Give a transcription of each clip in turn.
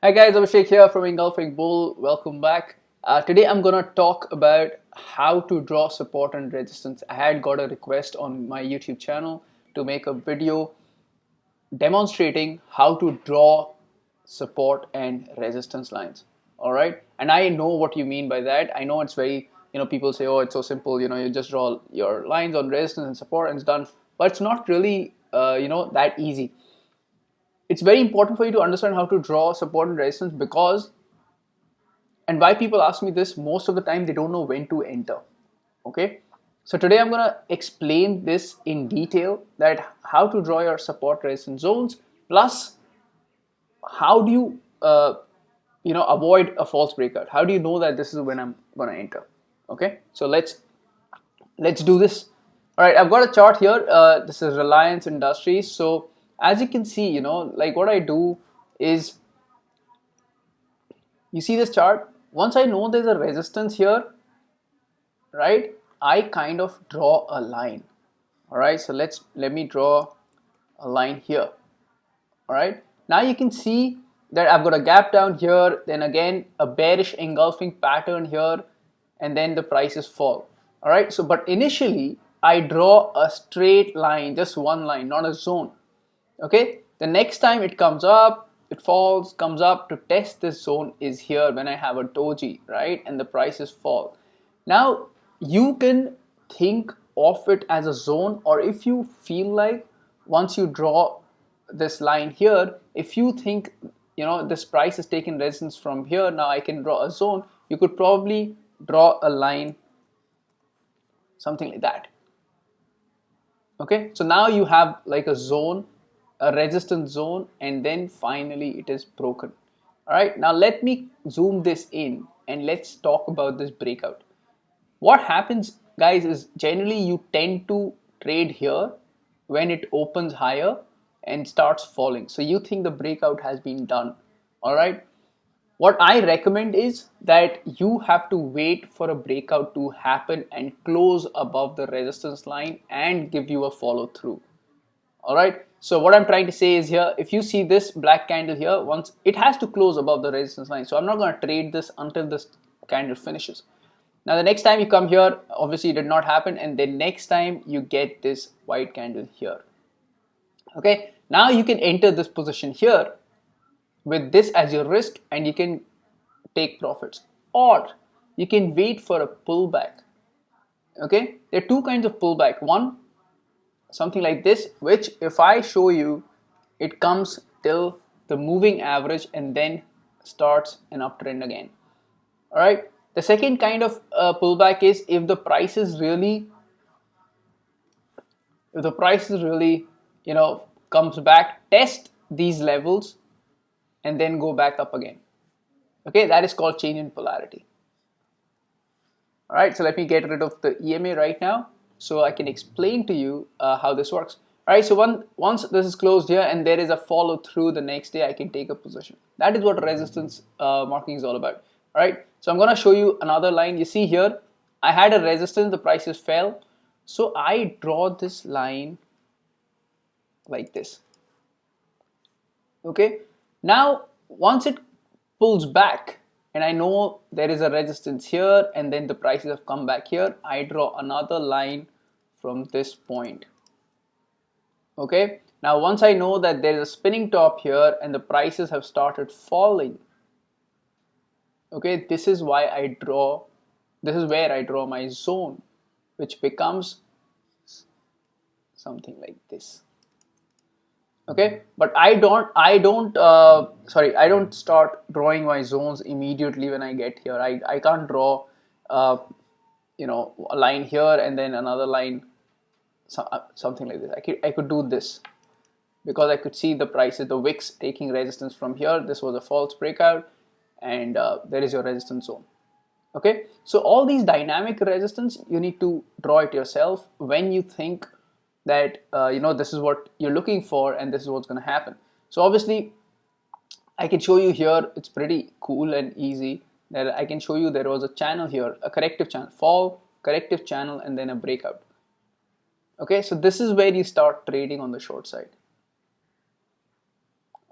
Hi guys, Abhishek here from Engulfing Bull. Welcome back. Today I'm gonna talk about how to draw support and resistance. I had got a request on my YouTube channel to make a video demonstrating how to draw support and resistance lines. All right, and I know what you mean by that. I know it's very, people say, oh, it's so simple. You just draw your lines on resistance and support and it's done. But it's not really, that easy. It's very important for you to understand how to draw support and resistance because, and why people ask me this, most of the time they don't know when to enter. Okay, so today I'm going to explain this in detail, that how to draw your support resistance zones, plus how do you avoid a false breakout. How do you know that this is when I'm going to enter? Okay, so let's do this. All right, I've got a chart here. This is Reliance Industries. So as you can see, like what I do is, you see this chart, once I know there's a resistance here, right, I kind of draw a line. All right, so let me draw a line here. All right, now you can see that I've got a gap down here, then again a bearish engulfing pattern here, and then the prices fall. All right, so but initially I draw a straight line, just one line, not a zone. Okay, the next time it comes up, it falls, comes up, to test this zone is here when I have a doji, right, and the prices fall. Now you can think of it as a zone, or if you feel like, once you draw this line here, if you think this price is taking resistance from here, now I can draw a zone. You could probably draw a line something like that. Okay, so now you have like a zone, a resistance zone, and then finally it is broken. All right, now let me zoom this in and let's talk about this breakout. What happens, guys, is generally you tend to trade here when it opens higher and starts falling. So you think the breakout has been done. All right, what I recommend is that you have to wait for a breakout to happen and close above the resistance line and give you a follow through. All right, so what I'm trying to say is, here, if you see this black candle here, once it has to close above the resistance line, so I'm not going to trade this until this candle finishes. Now the next time you come here, obviously it did not happen, and then next time you get this white candle here. Okay, now you can enter this position here with this as your risk and you can take profits, or you can wait for a pullback. Okay, there are two kinds of pullback. One, something like this, which if I show you, it comes till the moving average and then starts an uptrend again. All right, the second kind of pullback is if the price is really comes back, test these levels and then go back up again. Okay, that is called change in polarity. All right, so let me get rid of the EMA right now so I can explain to you how this works. All right, so once this is closed here and there is a follow through the next day, I can take a position. That is what resistance marking is all about. All right, so I'm going to show you another line. You see here, I had a resistance, the prices fell, so I draw this line like this. Okay, now once it pulls back and I know there is a resistance here and then the prices have come back here, I draw another line from this point. Okay, now once I know that there is a spinning top here and the prices have started falling, okay, this is where I draw my zone, which becomes something like this. Okay, but I don't start drawing my zones immediately when I get here. I can't draw a line here and then another line, something like this. I could do this because I could see the prices, the wicks taking resistance from here. This was a false breakout and there is your resistance zone. Okay, so all these dynamic resistance, you need to draw it yourself when you think that this is what you're looking for and this is what's going to happen. So obviously I can show you here, it's pretty cool and easy, that I can show you there was a channel here, a corrective channel, fall, corrective channel, and then a breakout. Okay, so this is where you start trading on the short side.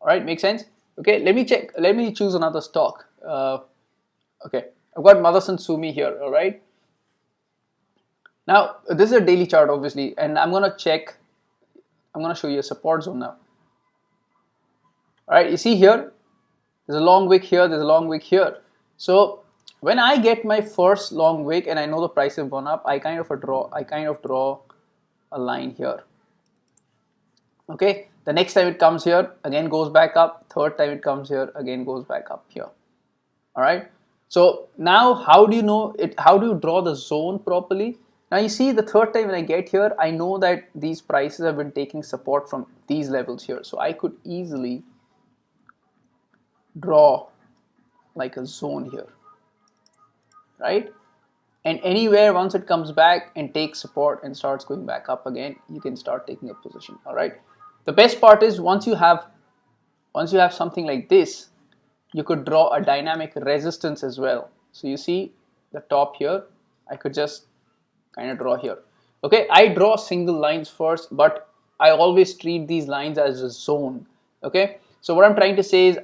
All right, make sense? Okay, let me check. Let me choose another stock. Okay, I've got Motherson Sumi here. All right. Now this is a daily chart, obviously, and I'm gonna check. I'm gonna show you a support zone now. All right, you see here, there's a long wick here. There's a long wick here. So when I get my first long wick and I know the price have gone up, I kind of draw a line here. Okay, the next time it comes here, again goes back up. Third time it comes here, again goes back up here. All right. So now how do you know it? How do you draw the zone properly? Now you see the third time when I get here, I know that these prices have been taking support from these levels here. So I could easily draw like a zone here, right? And anywhere once it comes back and takes support and starts going back up again, you can start taking a position. All right. The best part is once you have something like this, you could draw a dynamic resistance as well. So you see the top here, I could just kind of draw here. Okay, I draw single lines first, but I always treat these lines as a zone. Okay, so what I'm trying to say is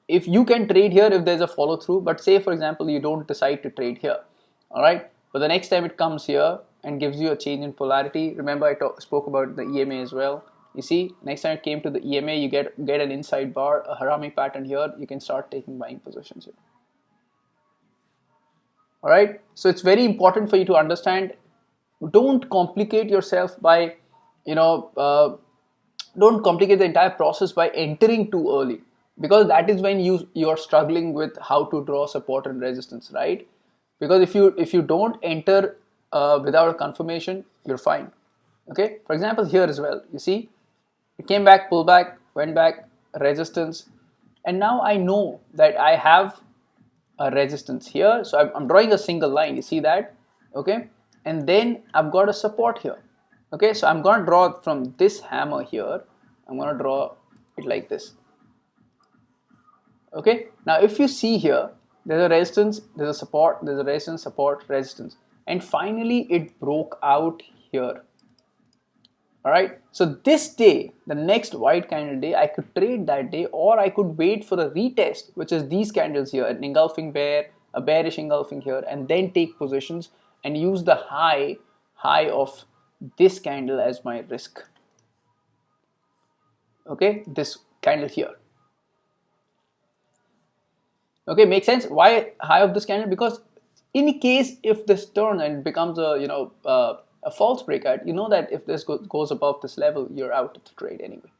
if you can trade here if there's a follow through, but say for example you don't decide to trade here. All right, but the next time it comes here and gives you a change in polarity, remember I spoke about the EMA as well. You see, next time it came to the EMA, you get an inside bar, a harami pattern here, you can start taking buying positions here. All right, so it's very important for you to understand, don't complicate yourself by, don't complicate the entire process by entering too early, because that is when you're struggling with how to draw support and resistance, right? Because if you don't enter without a confirmation, you're fine. Okay, for example here as well, you see it came back, pulled back, went back, resistance, and now I know that I have a resistance here, so I'm drawing a single line, you see that? Okay, and then I've got a support here. Okay, so I'm going to draw from this hammer here, I'm going to draw it like this. Okay, now if you see here, there's a resistance, there's a support, there's a resistance, support, resistance, and finally it broke out here. All right, so this day, the next white candle day, I could trade that day, or I could wait for a retest, which is these candles here, an engulfing bear, a bearish engulfing here, and then take positions and use the high of this candle as my risk. Okay, this candle here. Okay, makes sense. Why high of this candle? Because in case if this turns and becomes a false breakout, you know that if this goes above this level, you're out of the trade anyway.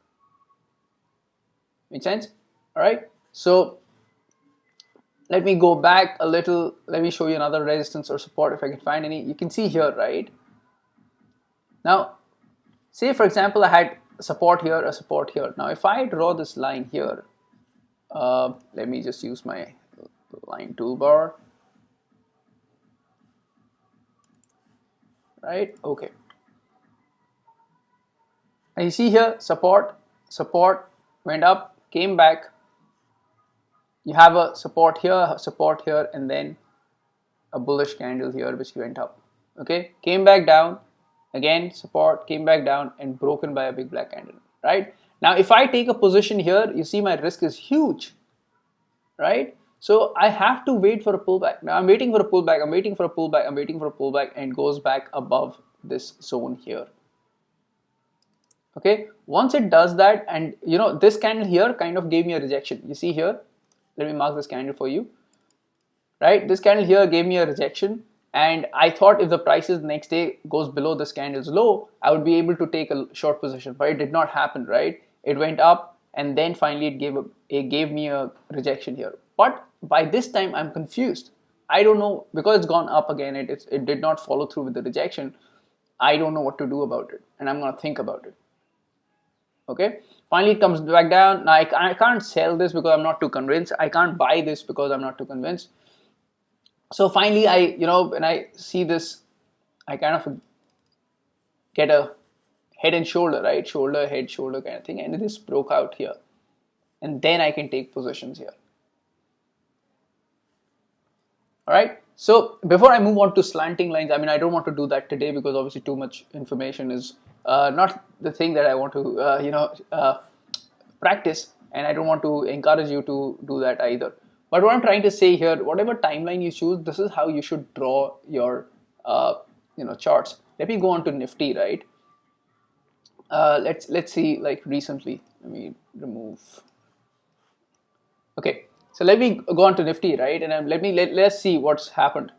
Make sense? All right. So let me go back a little. Let me show you another resistance or support if I can find any. You can see here, right? Now, say for example, I had a support here, a support here. Now, if I draw this line here, let me just use my line toolbar. Right, okay. And you see here, support, went up, came back. You have a support here, and then a bullish candle here which went up. Okay, came back down, again support, came back down, and broken by a big black candle. Right, now if I take a position here, you see my risk is huge. Right, so I have to wait for a pullback. Now I'm waiting for a pullback, I'm waiting for a pullback, I'm waiting for a pullback, and goes back above this zone here. Okay, once it does that, and this candle here kind of gave me a rejection. You see here, let me mark this candle for you. Right, this candle here gave me a rejection, and I thought if the prices next day goes below this candle's low, I would be able to take a short position, but it did not happen. Right, it went up, and then finally it gave me a rejection here. But by this time I'm confused. I don't know, because it's gone up again, it did not follow through with the rejection. I don't know what to do about it, and I'm going to think about it. Okay, finally it comes back down. Now I can't sell this because I'm not too convinced. I can't buy this because I'm not too convinced. So finally when I see this, I kind of get a head and shoulder, right? Shoulder, head, shoulder kind of thing, and this broke out here, and then I can take positions here. All right, so before I move on to slanting lines, I don't want to do that today because obviously too much information is not the thing that I want to practice. and I don't want to encourage you to do that either. But what I'm trying to say here, whatever timeline you choose, this is how you should draw your charts. Let me go on to Nifty, right? Let's see, like recently. Let me remove. Okay, so let me go on to Nifty, right? And let's see what's happened.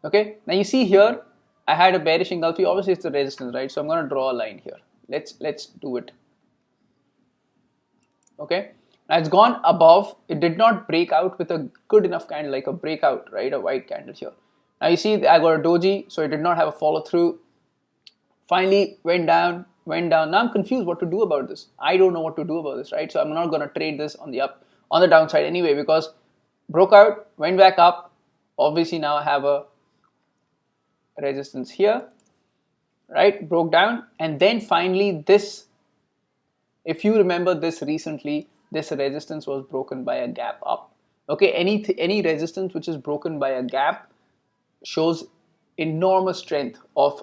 Okay, now you see here, I had a bearish engulfing. Obviously, it's the resistance, right? So I'm going to draw a line here. Let's do it. Okay, now it's gone above. It did not break out with a good enough candle, like a breakout, right? A white candle here. Now you see, I got a doji, so it did not have a follow through. Finally, went down. Now I'm confused what to do about this. I don't know what to do about this, right? So I'm not going to trade this on the downside anyway, because broke out, went back up. Obviously, now I have a resistance here, right? Broke down, and then finally this, if you remember this recently, this resistance was broken by a gap up. Okay, any resistance which is broken by a gap shows enormous strength of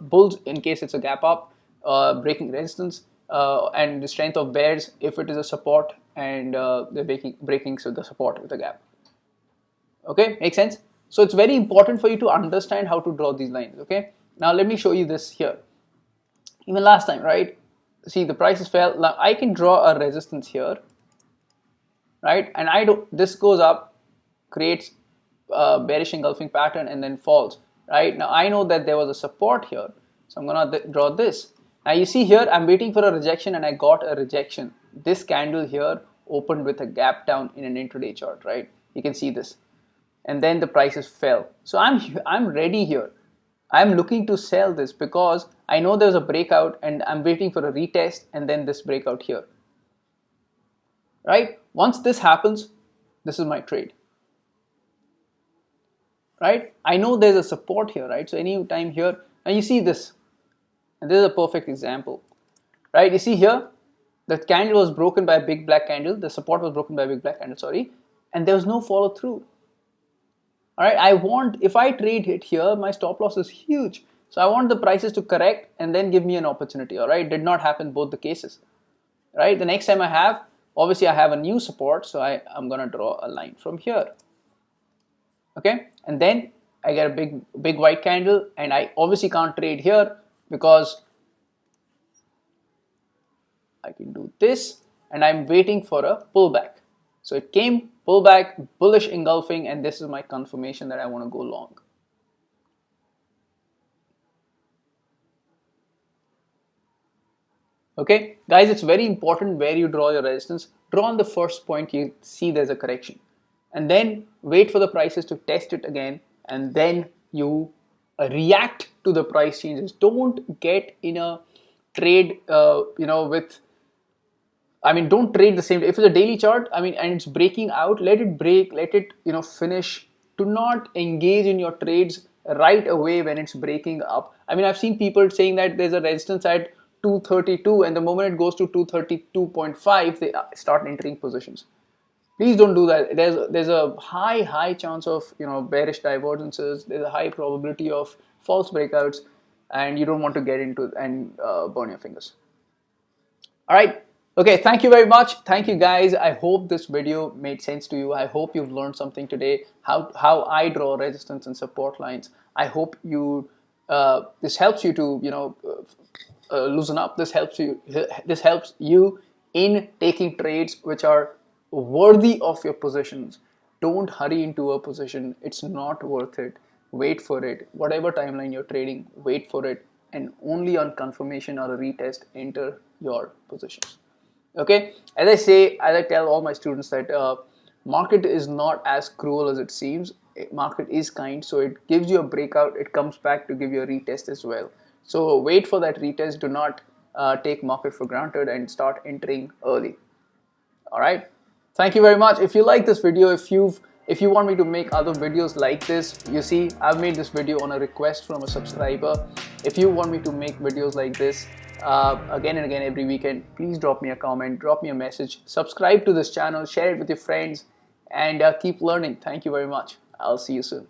bulls in case it's a gap up, breaking resistance, and the strength of bears if it is a support and they're breaking so the support with a gap. Okay, makes sense? So it's very important for you to understand how to draw these lines. Okay, now let me show you this here. Even last time, right? See, the prices fell. Now I can draw a resistance here, right? And this goes up, creates a bearish engulfing pattern, and then falls. Right, now I know that there was a support here, so I'm gonna draw this. Now you see here, I'm waiting for a rejection, and I got a rejection. This candle here opened with a gap down in an intraday chart, right? You can see this, and then the prices fell. So I'm ready here. I'm looking to sell this because I know there's a breakout, and I'm waiting for a retest, and then this breakout here. Right? Once this happens, this is my trade. Right? I know there's a support here, right? So any time here, and you see this, and this is a perfect example, right? You see here, the candle was broken by a big black candle, the support was broken by a big black candle, sorry, and there was no follow through. All right, if I trade it here, my stop loss is huge. So I want the prices to correct and then give me an opportunity. All right, did not happen both the cases. Right, the next time obviously I have a new support, so I'm gonna draw a line from here. Okay, and then I get a big white candle, and I obviously can't trade here because I can do this, and I'm waiting for a pullback. So it came, pullback, bullish engulfing, and this is my confirmation that I want to go long. Okay, guys, it's very important where you draw your resistance. Draw on the first point you see there's a correction, and then wait for the prices to test it again, and then you react to the price changes. Don't get in a trade, don't trade the same. If it's a daily chart, and it's breaking out, let it break, let it, finish. Do not engage in your trades right away when it's breaking up. I've seen people saying that there's a resistance at 232, and the moment it goes to 232.5, they start entering positions. Please don't do that. There's a high chance of bearish divergences. There's a high probability of false breakouts, and you don't want to get into and burn your fingers. All right. Okay, thank you very much. Thank you, guys. I hope this video made sense to you. I hope you've learned something today, how I draw resistance and support lines. I hope this helps you to loosen up. This helps you in taking trades which are worthy of your positions. Don't hurry into a position. It's not worth it. Wait for it. Whatever timeline you're trading, wait for it, and only on confirmation or a retest, enter your positions. Okay, as I tell all my students that market is not as cruel as it seems. Market is kind, so it gives you a breakout, it comes back to give you a retest as well. So wait for that retest. Do not take market for granted and start entering early. All right, thank you very much. If you like this video, if you want me to make other videos like this, you see I've made this video on a request from a subscriber. If you want me to make videos like this again and again every weekend, please drop me a comment, drop me a message, subscribe to this channel, share it with your friends, and keep learning. Thank you very much. I'll see you soon.